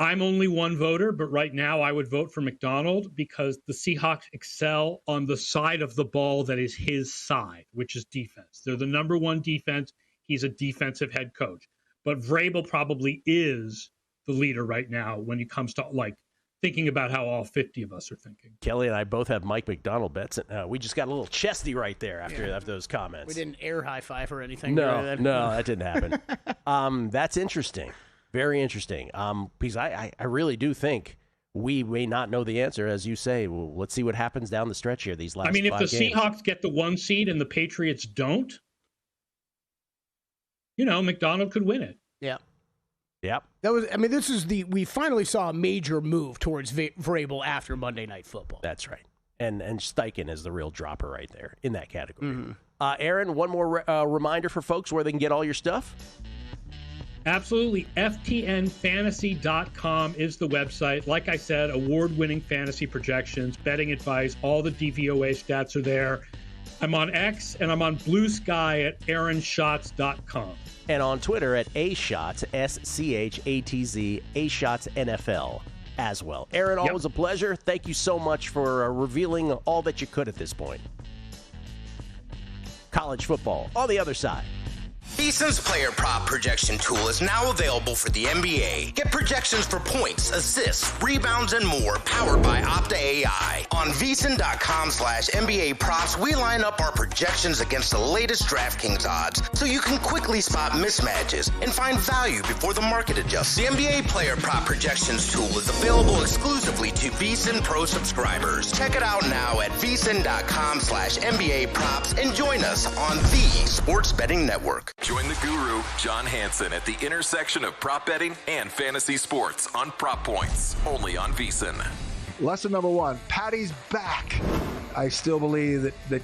I'm only one voter, but right now I would vote for McDonald because the Seahawks excel on the side of the ball that is his side, which is defense. They're the number 1 defense. He's a defensive head coach. But Vrabel probably is the leader right now when it comes to thinking about how all 50 of us are thinking. Kelly and I both have Mike McDonald bets. We just got a little chesty right there after those comments. We didn't air high five or anything. No, that didn't happen. That's interesting. Very interesting. Because I really do think we may not know the answer, as you say. Well, let's see what happens down the stretch here. These last 5 if the games. Seahawks get the 1 seed and the Patriots don't, McDonald could win it. Yeah. Yep. We finally saw a major move towards Vrabel after Monday Night Football. That's right. And Steichen is the real dropper right there in that category. Aaron, one more reminder for folks where they can get all your stuff. Absolutely. FTNFantasy.com is the website. Like I said, award-winning fantasy projections, betting advice, all the DVOA stats are there. I'm on X, and I'm on Blue Sky at AaronSchatz.com. And on Twitter at AShots, SCHATZ, AShots NFL as well. Aaron, always a pleasure. Thank you so much for revealing all that you could at this point. College football on the other side. VSiN's player prop projection tool is now available for the NBA. Get projections for points, assists, rebounds, and more powered by Opta AI. On VSiN.com/NBA props, we line up our projections against the latest DraftKings odds so you can quickly spot mismatches and find value before the market adjusts. The NBA player prop projections tool is available exclusively to VSiN Pro subscribers. Check it out now at VSiN.com/NBA props and join us on the Sports Betting Network. Join the guru, John Hansen, at the intersection of prop betting and fantasy sports on Prop Points, only on VSiN. Lesson number 1, Patty's back. I still believe that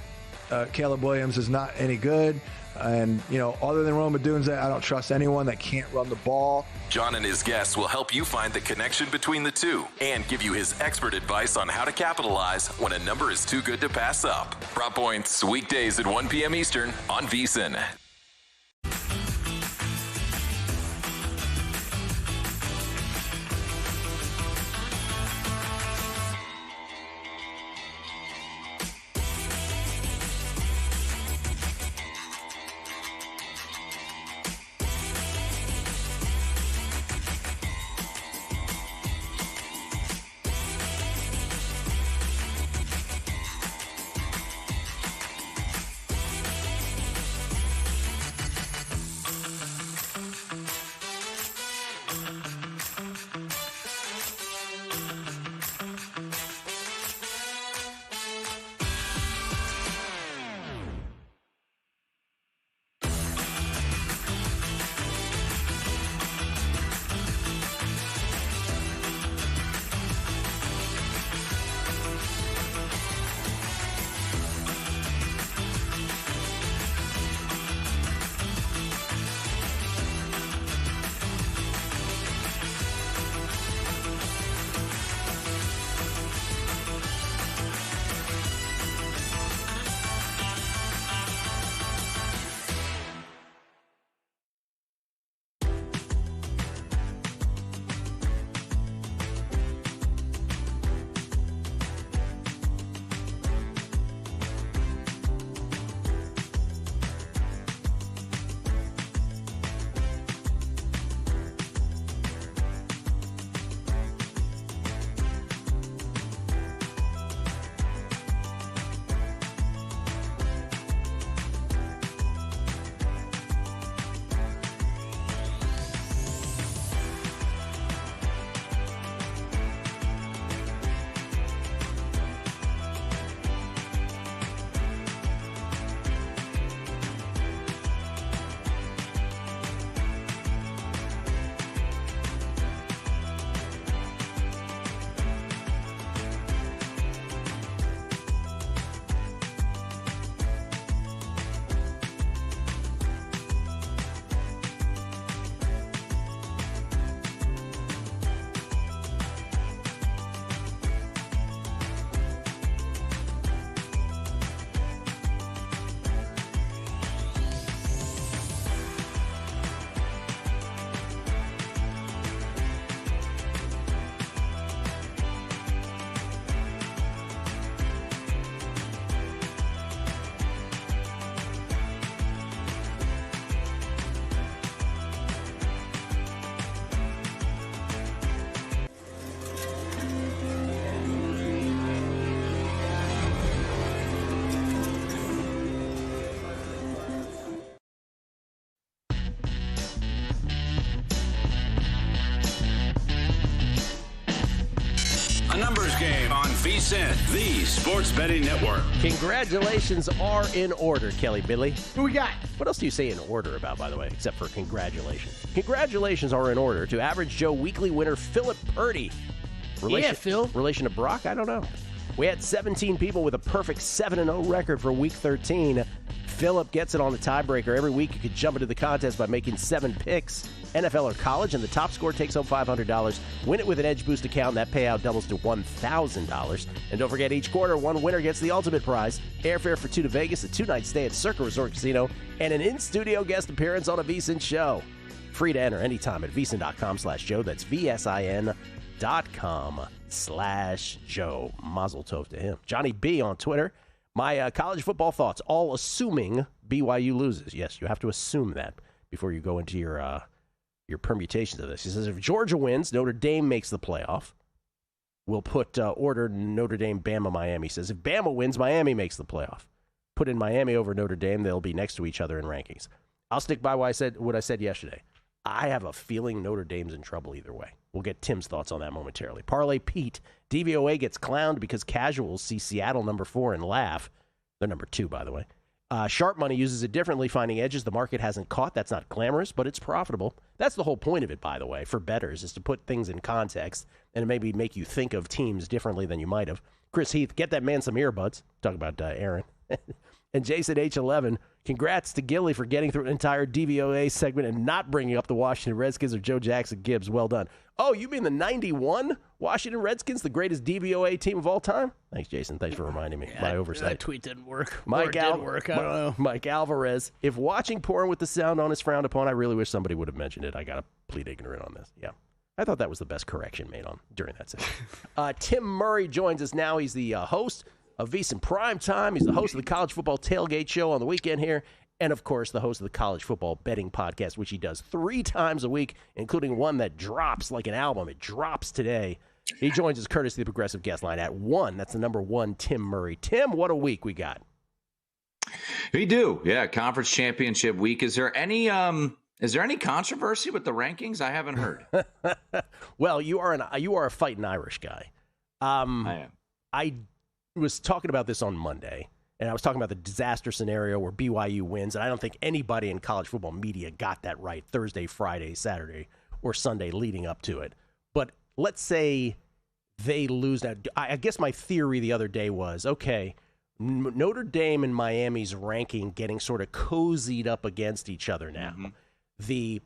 Caleb Williams is not any good. And, other than Rome Odunze, I don't trust anyone that can't run the ball. John and his guests will help you find the connection between the two and give you his expert advice on how to capitalize when a number is too good to pass up. Prop Points, weekdays at 1 p.m. Eastern on VSiN. VSiN, the Sports Betting Network. Congratulations are in order, Kelly Billy. Who we got? What else do you say in order about, by the way, except for congratulations? Congratulations are in order to Average Joe weekly winner Philip Purdy. Phil. Relation to Brock? I don't know. We had 17 people with a perfect 7-0 record for Week 13. Philip gets it on the tiebreaker. Every week you could jump into the contest by making 7 picks, NFL or college, and the top score takes home $500. Win it with an Edge Boost account, and that payout doubles to $1,000. And don't forget, each quarter, one winner gets the ultimate prize, airfare for 2 to Vegas, a 2-night stay at Circa Resort Casino, and an in-studio guest appearance on a VSiN show. Free to enter anytime at VSiN.com/Joe. That's VSIN.com/Joe. Mazel tov to him. Johnny B on Twitter. My college football thoughts, all assuming BYU loses. Yes, you have to assume that before you go into your permutations of this. He says, if Georgia wins, Notre Dame makes the playoff. We'll put order Notre Dame, Bama, Miami. He says, if Bama wins, Miami makes the playoff. Put in Miami over Notre Dame. They'll be next to each other in rankings. I'll stick by what I said yesterday. I have a feeling Notre Dame's in trouble either way. We'll get Tim's thoughts on that momentarily. Parlay Pete, DVOA gets clowned because casuals see Seattle number 4 and laugh. They're number 2, by the way. Sharp Money uses it differently, finding edges the market hasn't caught. That's not glamorous, but it's profitable. That's the whole point of it, by the way, for bettors, is to put things in context and maybe make you think of teams differently than you might have. Chris Heath, get that man some earbuds. Talk about Aaron. And Jason H11, congrats to Gilly for getting through an entire DVOA segment and not bringing up the Washington Redskins or Joe Jackson Gibbs. Well done. Oh, you mean the 91 Washington Redskins, the greatest DVOA team of all time? Thanks, Jason. Thanks for reminding me. My oversight. That tweet didn't work. Mike did work. I don't know. Mike Alvarez, if watching porn with the sound on is frowned upon, I really wish somebody would have mentioned it. I got to plead ignorant on this. Yeah. I thought that was the best correction made during that segment. Tim Murray joins us now. He's the host of VSiN Primetime. He's the host of the College Football Tailgate Show on the weekend here. And, of course, the host of the College Football Betting Podcast, which he does 3 times a week, including one that drops like an album. It drops today. He joins us courtesy of the Progressive Guest Line at 1. That's the number 1, Tim Murray. Tim, what a week we got. We do. Yeah, Conference Championship week. Is there any controversy with the rankings? I haven't heard. Well, you are a fighting Irish guy. I am. I was talking about this on Monday. And I was talking about the disaster scenario where BYU wins, and I don't think anybody in college football media got that right Thursday, Friday, Saturday, or Sunday leading up to it. But let's say they lose. Now, I guess my theory the other day was, okay, Notre Dame and Miami's ranking getting sort of cozied up against each other now. Mm-hmm. The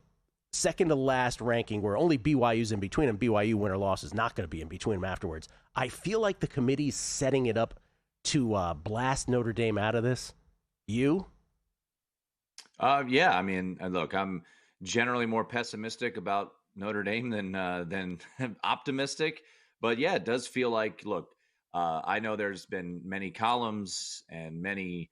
second to last ranking where only BYU's in between them, BYU win or loss is not going to be in between them afterwards. I feel like the committee's setting it up to blast Notre Dame out of this. You? Yeah, I mean, look, I'm generally more pessimistic about Notre Dame than optimistic. But, yeah, it does feel like, look, I know there's been many columns and many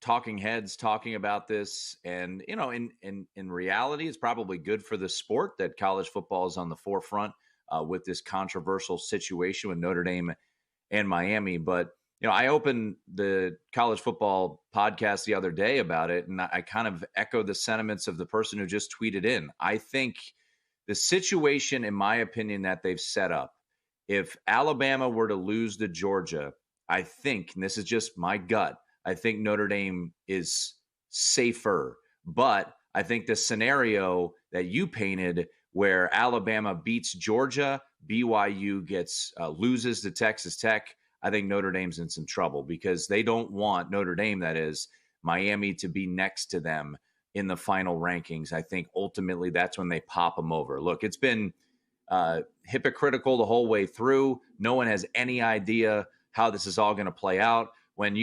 talking heads talking about this. And, you know, in reality, it's probably good for the sport that college football is on the forefront with this controversial situation with Notre Dame and Miami. But, you know, I opened the college football podcast the other day about it, and I kind of echoed the sentiments of the person who just tweeted in. I think the situation, in my opinion, that they've set up, if Alabama were to lose to Georgia, I think, and this is just my gut, I think Notre Dame is safer. But I think the scenario that you painted where Alabama beats Georgia, BYU loses to Texas Tech, I think Notre Dame's in some trouble because they don't want Notre Dame, that is, Miami, to be next to them in the final rankings. I think ultimately that's when they pop them over. Look, it's been hypocritical the whole way through. No one has any idea how this is all going to play out. When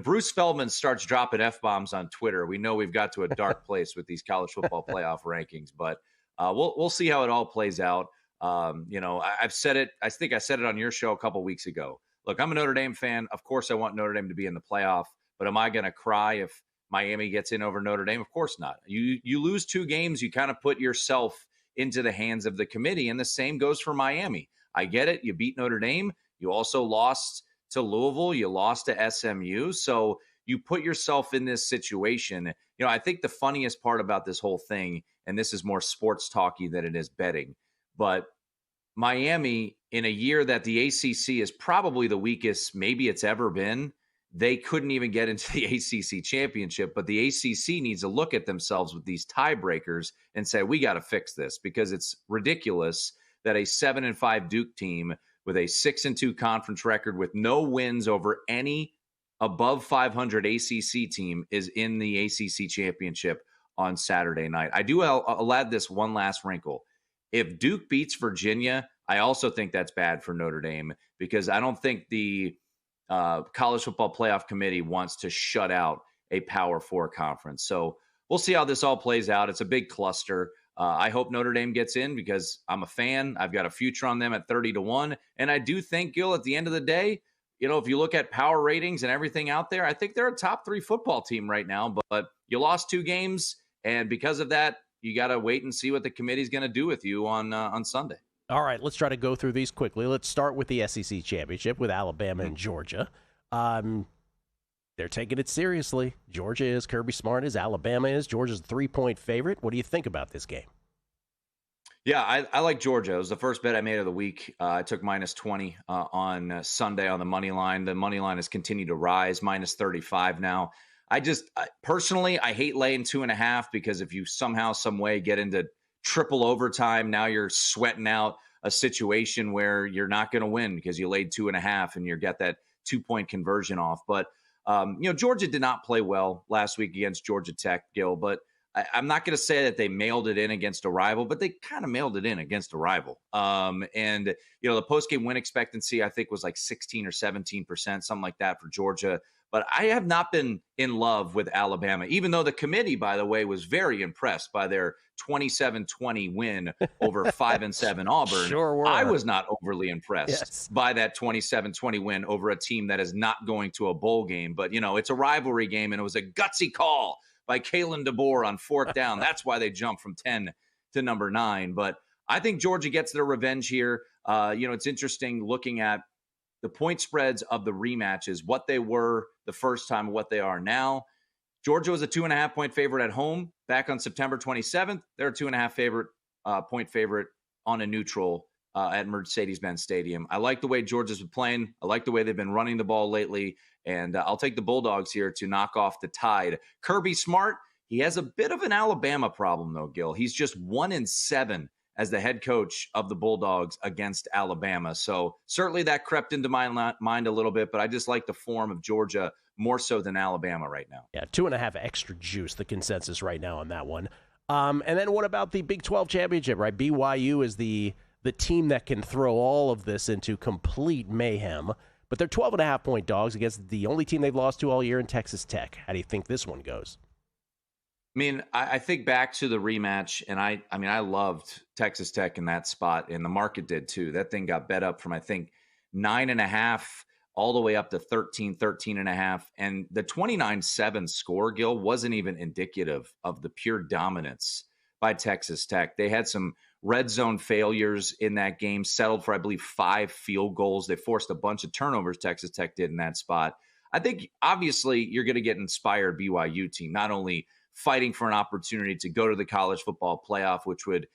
Bruce Feldman starts dropping F-bombs on Twitter, we know we've got to a dark place with these college football playoff rankings. But we'll see how it all plays out. You know, I've said it. I think I said it on your show a couple weeks ago. Look, I'm a Notre Dame fan. Of course, I want Notre Dame to be in the playoff. But am I going to cry if Miami gets in over Notre Dame? Of course not. You lose 2 games, you kind of put yourself into the hands of the committee, and the same goes for Miami. I get it. You beat Notre Dame. You also lost to Louisville. You lost to SMU. So you put yourself in this situation. You know, I think the funniest part about this whole thing, and this is more sports talky than it is betting, but Miami, in a year that the ACC is probably the weakest maybe it's ever been, they couldn't even get into the ACC championship. But the ACC needs to look at themselves with these tiebreakers and say, we got to fix this, because it's ridiculous that a 7-5 Duke team with a 6-2 conference record with no wins over any above 500 ACC team is in the ACC championship on Saturday night. I'll add this one last wrinkle. If Duke beats Virginia, I also think that's bad for Notre Dame, because I don't think the College Football Playoff Committee wants to shut out a Power 4 conference. So we'll see how this all plays out. It's a big cluster. I hope Notre Dame gets in, because I'm a fan. I've got a future on them at 30-1. And I do think, Gil, at the end of the day, if you look at power ratings and everything out there, I think they're a top 3 football team right now. But you lost 2 games, and because of that, you got to wait and see what the committee's going to do with you on Sunday. All right, let's try to go through these quickly. Let's start with the SEC championship with Alabama and Georgia. They're taking it seriously. Georgia is, Kirby Smart is, Alabama is. Georgia's a 3-point favorite. What do you think about this game? Yeah, I like Georgia. It was the first bet I made of the week. I took -20 on Sunday on the money line. The money line has continued to rise, -35 now. Personally, I hate laying 2.5, because if you somehow, some way get into triple overtime, now you're sweating out a situation where you're not going to win because you laid 2.5 and you get that 2-point conversion off. But, Georgia did not play well last week against Georgia Tech, Gil, but I'm not going to say that they mailed it in against a rival, but they kind of mailed it in against a rival. The post-game win expectancy, I think, was like 16 or 17%, something like that for Georgia. But I have not been in love with Alabama, even though the committee, by the way, was very impressed by their 27-20 win over 5-7 Auburn. Sure were. I was not overly impressed by that 27-20 win over a team that is not going to a bowl game. But, it's a rivalry game, and it was a gutsy call by Kalen DeBoer on 4th down. That's why they jumped from 10 to number 9. But I think Georgia gets their revenge here. It's interesting looking at the point spreads of the rematches, what they were the first time, what they are now. Georgia was a 2.5-point favorite at home back on September 27th. They're a 2.5 point favorite on a neutral at Mercedes-Benz Stadium. I like the way Georgia's been playing. I like the way they've been running the ball lately. And I'll take the Bulldogs here to knock off the Tide. Kirby Smart, he has a bit of an Alabama problem, though, Gil. He's just 1-7 as the head coach of the Bulldogs against Alabama. So certainly that crept into my mind a little bit, but I just like the form of Georgia more so than Alabama right now. Yeah, 2.5 extra juice, the consensus right now on that one. And then what about the Big 12 championship, right? BYU is the team that can throw all of this into complete mayhem. But they're 12.5-point dogs against the only team they've lost to all year in Texas Tech. How do you think this one goes? I mean, I think back to the rematch, and I loved Texas Tech in that spot, and the market did too. That thing got bet up from, I think, 9.5 all the way up to 13.5. And the 29-7 score, Gil, wasn't even indicative of the pure dominance by Texas Tech. They had some red zone failures in that game, settled for, I believe, 5 field goals. They forced a bunch of turnovers, Texas Tech did in that spot. I think, obviously, you're going to get an inspired BYU team, not only fighting for an opportunity to go to the college football playoff, which would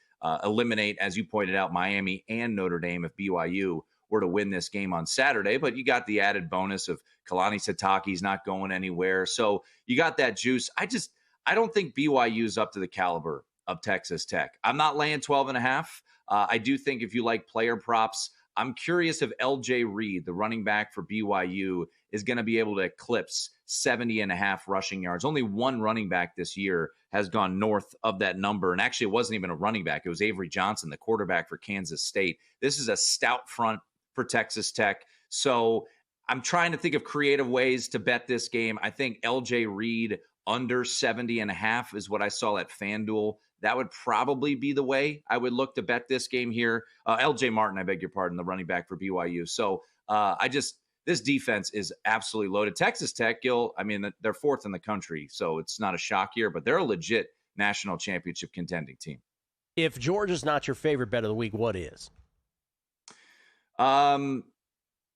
eliminate, as you pointed out, Miami and Notre Dame if BYU were to win this game on Saturday. But you got the added bonus of Kalani Sitake's not going anywhere. So you got that juice. I don't think BYU is up to the caliber of Texas Tech. I'm not laying 12.5. I do think if you like player props, I'm curious if LJ Reed, the running back for BYU, is going to be able to eclipse 70.5 rushing yards. Only one running back this year has gone north of that number. And actually, it wasn't even a running back. It was Avery Johnson, the quarterback for Kansas State. This is a stout front for Texas Tech. So I'm trying to think of creative ways to bet this game. I think LJ Reed under 70.5 is what I saw at FanDuel. That would probably be the way I would look to bet this game here. LJ Martin, I beg your pardon, the running back for BYU. So this defense is absolutely loaded. Texas Tech, Gil, I mean, they're 4th in the country, so it's not a shock here, but they're a legit national championship contending team. If Georgia's not your favorite bet of the week, what is?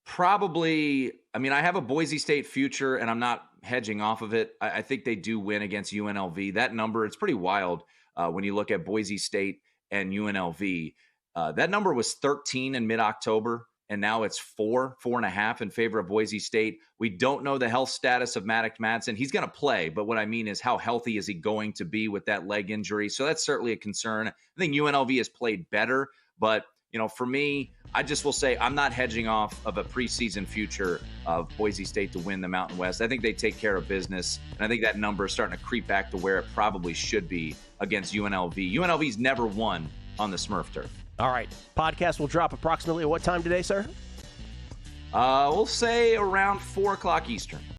Probably, I mean, I have a Boise State future, and I'm not hedging off of it. I think they do win against UNLV. That number, it's pretty wild when you look at Boise State and UNLV. That number was 13 in mid-October, and now it's 4.5 in favor of Boise State. We don't know the health status of Maddox Madsen. He's going to play, but what I mean is how healthy is he going to be with that leg injury? So that's certainly a concern. I think UNLV has played better, but for me, I just will say I'm not hedging off of a preseason future of Boise State to win the Mountain West. I think they take care of business, and I think that number is starting to creep back to where it probably should be against UNLV. UNLV's never won on the Smurf turf. All right. Podcast will drop approximately at what time today, sir? We'll say around 4 o'clock Eastern.